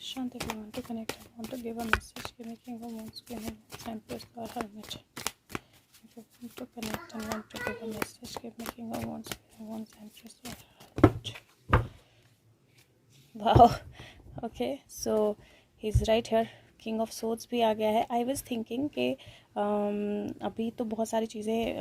Shant, if you want to connect, I want to give a message. Give me King of Wands, Queen of Wands, Empress or Hermit. If you want to connect and want to give a message, give me King of Wands, Queen of Wands, Empress or Hermit. Wow. Okay, so he's right here. King of swords भी आ गया है. I was thinking कि अभी तो बहुत सारी चीज़ें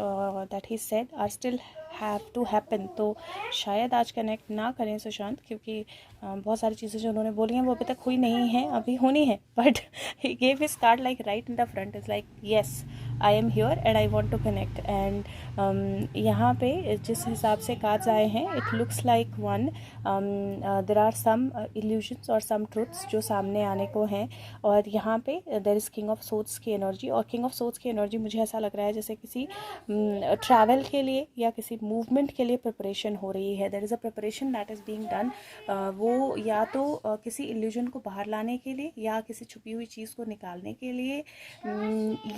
that he said are still have to happen, तो शायद आज कनेक्ट ना करें सुशांत, क्योंकि बहुत सारी चीज़ें जो उन्होंने बोली हैं वो अभी तक हुई नहीं हैं, अभी होनी है. But he gave his card like right in the front, is like yes I am here and I want to connect. And यहाँ पे जिस हिसाब से कार्ड्स आए हैं, it looks like one there are some illusions और some truths जो सामने आने को हैं. और यहाँ पे there is king of swords की एनर्जी, और किंग ऑफ सोर्ड्स की एनर्जी मुझे ऐसा लग रहा है जैसे किसी ट्रैवल के लिए या किसी मूवमेंट के लिए प्रिपरेशन हो रही है. There is a preparation that is being done. वो या तो किसी इल्यूजन को बाहर लाने के लिए, या किसी छुपी हुई चीज़ को निकालने के लिए,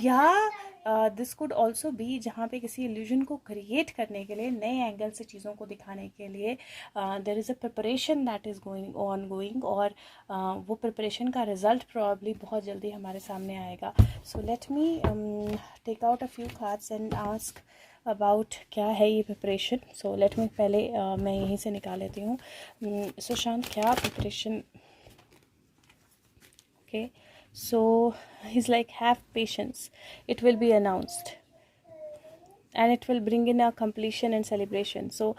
या दिस कुड ऑल्सो बी जहाँ पे किसी इल्यूजन को क्रिएट करने के लिए, नए एंगल से चीज़ों को दिखाने के लिए there is a preparation that is going. और वो प्रिपरेशन का रिजल्ट प्रॉब्ली बहुत जल्दी हमारे सामने आएगा. So let me take out a few cards and ask about क्या है ये प्रिपरेशन. सो लेट मी पहले मैं यहीं से निकाल लेती हूँ. सुशांत, क्या preparation? Okay, so he's like, have patience, it will be announced and it will bring in a completion and celebration. So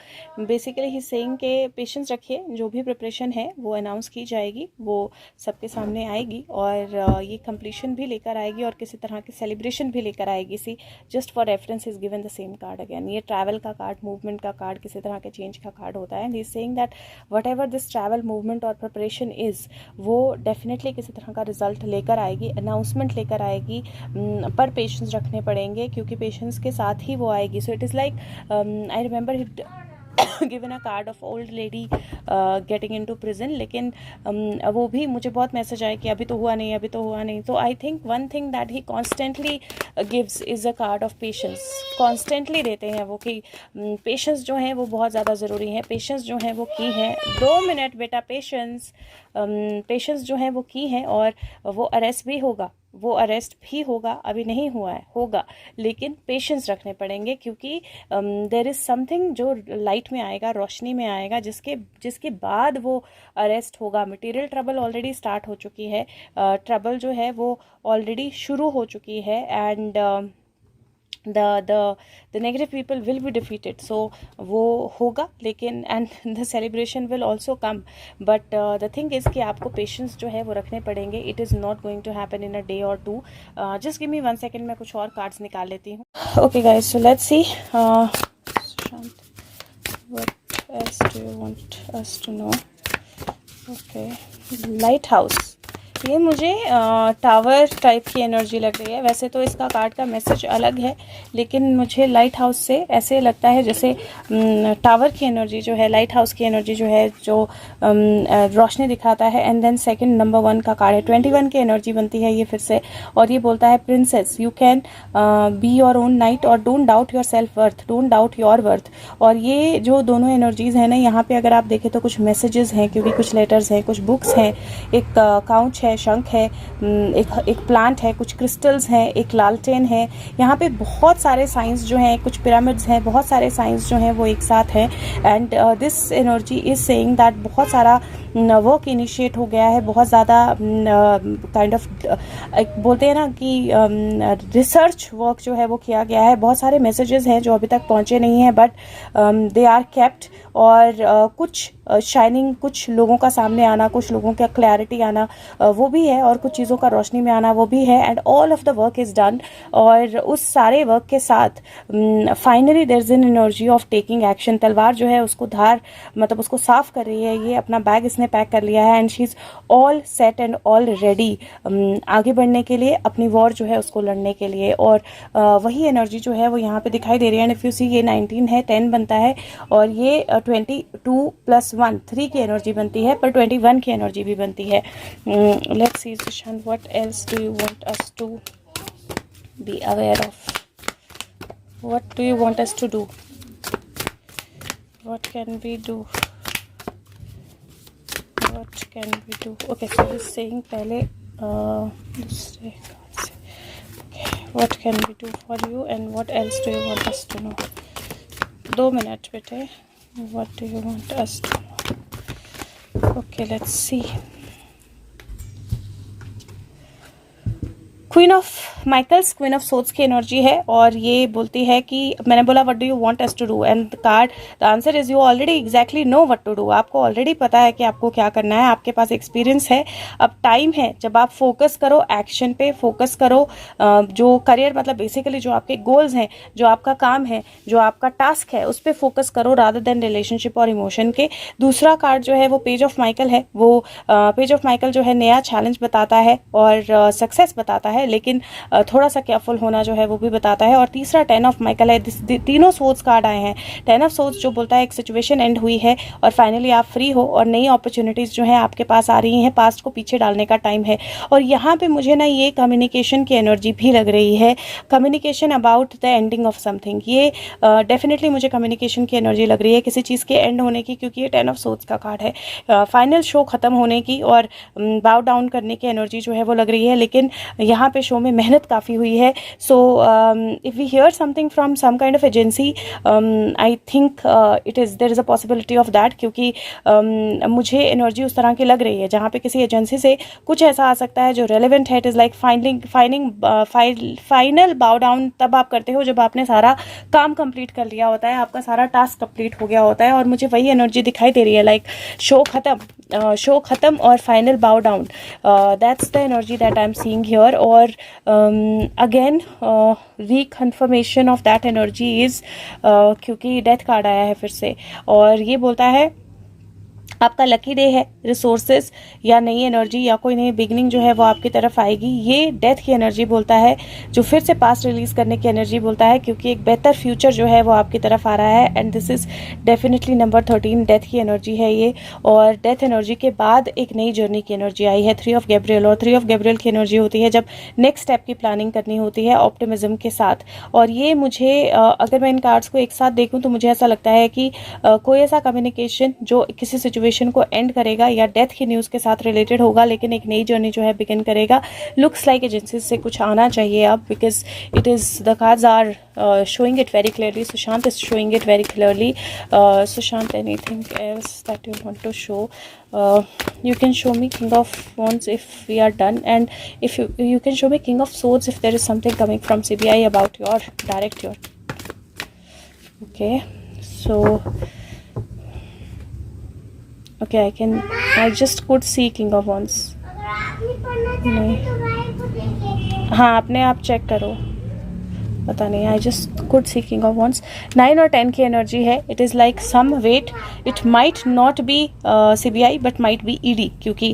basically he's saying कि पेशेंस रखिए, जो भी प्रिपरेशन है वो अनाउंस की जाएगी, वो सबके सामने आएगी, और ये कंप्लीशन भी लेकर आएगी और किसी तरह की सेलिब्रेशन भी लेकर आएगी. See just for reference is given the same card again. ये ट्रैवल का कार्ड, मूवमेंट का कार्ड, किसी तरह के चेंज का कार्ड होता है. And he is saying that whatever this travel, movement और प्रिपरेशन इज़, वो डेफिनेटली किसी तरह का रिजल्ट लेकर आएगी, अनाउंसमेंट लेकर आएगी. पर पेशेंस रखने पड़ेंगे, क्योंकि पेशेंस के साथ ही वो आएगी. So it is like I remember it given a card of old lady getting into prison, लेकिन वो भी मुझे बहुत मैसेज आए कि अभी तो हुआ नहीं, अभी तो हुआ नहीं. तो I think one thing that he constantly gives is a card of patience. Constantly देते हैं वो कि पेशेंस जो है वो बहुत ज़्यादा ज़रूरी है. पेशेंस जो है वो की है. 2 मिनट बेटा, पेशेंस. पेशेंस जो है वो की है, और वो अरेस्ट भी होगा, वो अरेस्ट भी होगा. अभी नहीं हुआ है, होगा, लेकिन पेशेंस रखने पड़ेंगे, क्योंकि देयर इज़ समथिंग जो लाइट में आएगा, रोशनी में आएगा, जिसके बाद वो अरेस्ट होगा. मटेरियल ट्रबल ऑलरेडी स्टार्ट हो चुकी है, ट्रबल जो है वो ऑलरेडी शुरू हो चुकी है. And the negative people will be defeated. So वो होगा, लेकिन and the celebration will also come. But the thing is कि आपको patience जो है वो रखने पड़ेंगे. It is not going to happen in a day or two. Just give me 1 second, मैं कुछ और cards निकाल लेती हूँ. Okay guys, so let's see. Shant, what else do you want us to know? Okay, lighthouse. ये मुझे tower type की energy लग रही है. वैसे तो इसका कार्ड का मैसेज अलग है, लेकिन मुझे लाइट हाउस से ऐसे लगता है जैसे टावर की एनर्जी जो है, लाइट हाउस की एनर्जी जो है, जो रोशनी दिखाता है. एंड देन सेकंड नंबर 1 का कार्ड है. 21 की एनर्जी बनती है ये फिर से, और ये बोलता है princess, you can be your own knight, और don't doubt your self worth, don't doubt your worth. और ये जो दोनों एनर्जीज़ हैं ना, यहाँ पे अगर आप देखें तो कुछ मैसेजेस हैं, क्योंकि कुछ लेटर्स हैं, कुछ बुक्स हैं, एक काउच है, शंख है, एक प्लांट है, कुछ क्रिस्टल्स हैं, एक लालटेन है. यहाँ पे बहुत सारे साइंस जो हैं, कुछ पिरामिड्स हैं, बहुत सारे साइंस जो हैं वो एक साथ हैं. And this energy is saying that बहुत सारा वर्क इनिशिएट हो गया है, बहुत ज़्यादा काइंड ऑफ बोलते हैं ना कि रिसर्च वर्क जो है वो किया गया है. बहुत सारे मैसेजेस हैं जो अभी तक पहुँचे नहीं हैं, बट दे आर केप्ट. और कुछ शाइनिंग, कुछ लोगों का सामने आना, कुछ लोगों का क्लैरिटी आना, वो भी है, और कुछ चीज़ों का रोशनी में आना, वो भी है. And all of the work is done. और उस सारे वर्क के साथ finally there is an energy of taking action. तलवार जो है उसको धार, मतलब उसको साफ कर रही है. ये अपना बैग इसने पैक कर लिया है, and she is all set and all ready आगे बढ़ने के लिए, अपनी वॉर जो है उसको लड़ने के लिए. और वही एनर्जी जो है वो यहाँ पे दिखाई दे रही है. एंड इफ़ यू सी, ये 19 है, 10 बनता है, और ये 22 + 1 3 की एनर्जी बनती है, पर 21 की एनर्जी भी बनती है. Let's see Sushant, what else do you want us to be aware of? What do you want us to do? What can we do? what can we do? Okay, so he's saying पहले दूसरे card से. Okay, what can we do for you and what else do you want us to know? 2 minutes बेटे. What do you want us to know? Okay, let's see. Queen of Michaels, queen of swords की energy है और ये बोलती है कि मैंने बोला what do you want us to do and card the answer is you already exactly know what to do. आपको ऑलरेडी पता है कि आपको क्या करना है, आपके पास एक्सपीरियंस है. अब टाइम है जब आप फोकस करो एक्शन पे, फोकस करो जो करियर मतलब बेसिकली जो आपके गोल्स हैं, जो आपका काम है, जो आपका टास्क है, उस पर फोकस करो रादर देन रिलेशनशिप और इमोशन के. दूसरा कार्ड जो है वो पेज ऑफ माइकल है. वो पेज ऑफ माइकल जो है नया चैलेंज बताता है और सक्सेस बताता है, लेकिन थोड़ा सा केयरफुल होना जो है वो भी बताता है. और तीसरा 10 ऑफ माइकल है. तीनों सोर्ड्स कार्ड आए हैं. 10 ऑफ सोर्ड्स जो बोलता है एक सिचुएशन एंड हुई है और फाइनली आप फ्री हो और नई अपॉर्चुनिटीज जो है आपके पास आ रही हैं. पास्ट को पीछे डालने का टाइम है. और यहाँ पे मुझे ना ये कम्युनिकेशन की एनर्जी भी लग रही है. Communication about the ending of something. ये डेफिनेटली मुझे कम्युनिकेशन की एनर्जी लग रही है, किसी चीज़ के एंड होने की, क्योंकि ये 10 ऑफ सोर्ड्स का कार्ड है. फाइनल शो खत्म होने की और बाउ डाउन करने की एनर्जी जो है वो लग रही है. लेकिन यहाँ पे शो में मेहनत काफ़ी हुई है. So if we hear something from some kind of agency, I think it is there is a possibility of that, क्योंकि मुझे एनर्जी उस तरह की लग रही है जहाँ पे किसी एजेंसी से कुछ ऐसा आ सकता है जो रेलिवेंट है. It is like final bow down तब आप करते हो जब आपने सारा काम कंप्लीट कर लिया होता है, आपका सारा टास्क कंप्लीट हो गया होता है. और मुझे वही एनर्जी दिखाई दे रही है, लाइक शो खत्म और final bow down. That's the energy that I am seeing here. और again reconfirmation of that energy is, क्योंकि डेथ कार्ड आया है फिर से और ये बोलता है आपका लकी डे है. रिसोर्सेज या नई एनर्जी या कोई नई बिगनिंग जो है वो आपकी तरफ आएगी. ये डेथ की एनर्जी बोलता है, जो फिर से पास्ट रिलीज करने की एनर्जी बोलता है, क्योंकि एक बेहतर फ्यूचर जो है वो आपकी तरफ आ रहा है. And this is definitely number 13 death की एनर्जी है ये. और डेथ एनर्जी के बाद एक नई जर्नी की एनर्जी आई है 3 ऑफ गैब्रियल. और 3 ऑफ गैब्रियल की एनर्जी होती है जब नेक्स्ट स्टेप की प्लानिंग करनी होती है ऑप्टिमिज्म के साथ. और ये मुझे अगर मैं इन कार्ड्स को एक साथ देखूँ तो मुझे ऐसा लगता है कि कोई ऐसा कम्युनिकेशन जो किसी सिचुएशन को एंड करेगा या डेथ की न्यूज़ के साथ रिलेटेड होगा, लेकिन एक नई जर्नी जो है बिगिन करेगा. लुक्स लाइक एजेंसीज से कुछ आना चाहिए अब, because it is the cards are showing it very clearly. Sushant is showing it very clearly. Sushant, anything else that you want to show? You can show me King of Wands if we are done, and if you can show me King of Swords if there is something coming from CBI about your direct your. Okay, so okay, I just could see King of Wands. नहीं, हाँ अपने आप check करो, पता नहीं. I just could see king of wands. 9 और 10 की energy है. It is like some weight. It might not be CBI but might be ED, क्योंकि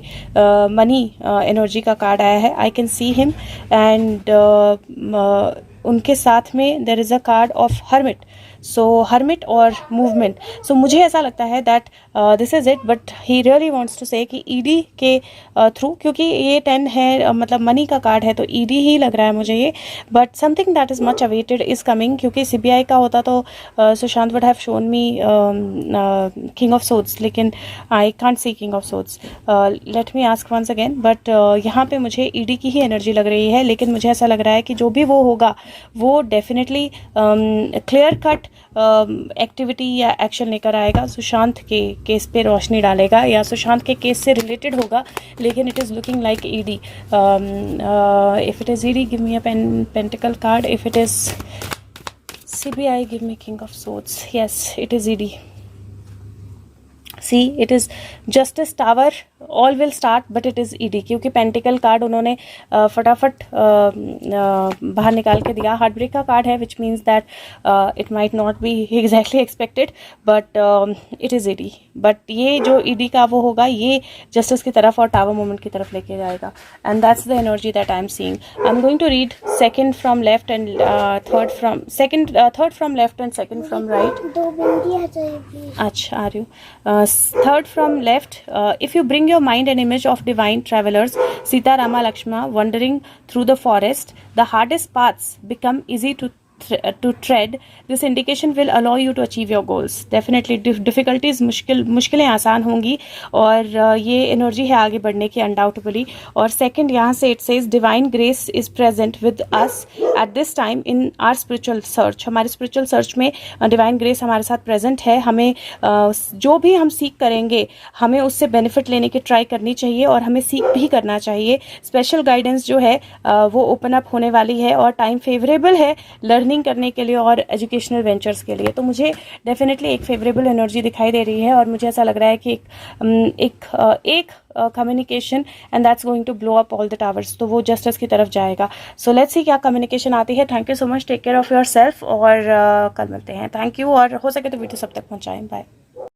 मनी एनर्जी का कार्ड आया है. I can see him and उनके साथ में there is a card of hermit. So hermit और movement. So मुझे ऐसा लगता है that this is it, but he really wants to से कि ED के थ्रू, क्योंकि ये 10 है मतलब मनी का कार्ड है तो ED ही लग रहा है मुझे ये. But something that is much awaited is coming, क्योंकि CBI का होता तो Sushant would have shown me king of swords, लेकिन I can't see king of swords. Let me ask once again. But यहाँ पे मुझे ED की ही एनर्जी लग रही है, लेकिन मुझे ऐसा लग रहा है कि जो भी वो होगा वो डेफिनेटली क्लियर कट एक्टिविटी या एक्शन लेकर आएगा. सुशांत के केस पे रोशनी डालेगा या सुशांत के केस से रिलेटेड होगा, लेकिन it is looking like ED. If it is ED give me a pentacle card. If it is CBI give me king of swords. Yes it is ED. See it is justice tower. All will start but it is ED, क्योंकि pentacle card उन्होंने फटाफट बाहर निकाल के दिया. Heart break का card है, which means that it might not B exactly expected but it is ED. But ये जो ED का वो होगा ये जस्टिस की तरफ और टावर मोमेंट की तरफ लेके जाएगा. And that's the energy that I am seeing. I am going to read second from left and third from left and second from right. अच्छा आ रही हूँ. Third from left. If you bring your mind an image of divine travelers, Sita, Rama, Lakshmana wandering through the forest. The hardest paths become easy to tread, this indication will allow you to achieve your goals. Definitely difficulties, मुश्किलें आसान होंगी और ये energy है आगे बढ़ने की undoubtedly. और सेकंड यहाँ से it says divine grace is present with us at this time in our spiritual search. हमारे spiritual search में divine grace हमारे साथ present है. हमें जो भी हम सीख करेंगे हमें उससे benefit लेने की try करनी चाहिए और हमें सीख भी करना चाहिए. स्पेशल गाइडेंस जो है वो ओपन अप होने वाली है और टाइम फेवरेबल है लर्निंग करने के लिए और एजुकेशनल वेंचर्स के लिए. तो मुझे डेफिनेटली एक फेवरेबल एनर्जी दिखाई दे रही है और मुझे ऐसा लग रहा है कि एक communication and that's going to blow up all the towers. तो वो जस्टिस की तरफ जाएगा. सो लेट्स सी क्या कम्युनिकेशन आती है. Thank you so much. Take care of yourself और कल मिलते हैं. Thank you. और हो सके तो वीडियो सब तक पहुँचाएँ. बाय.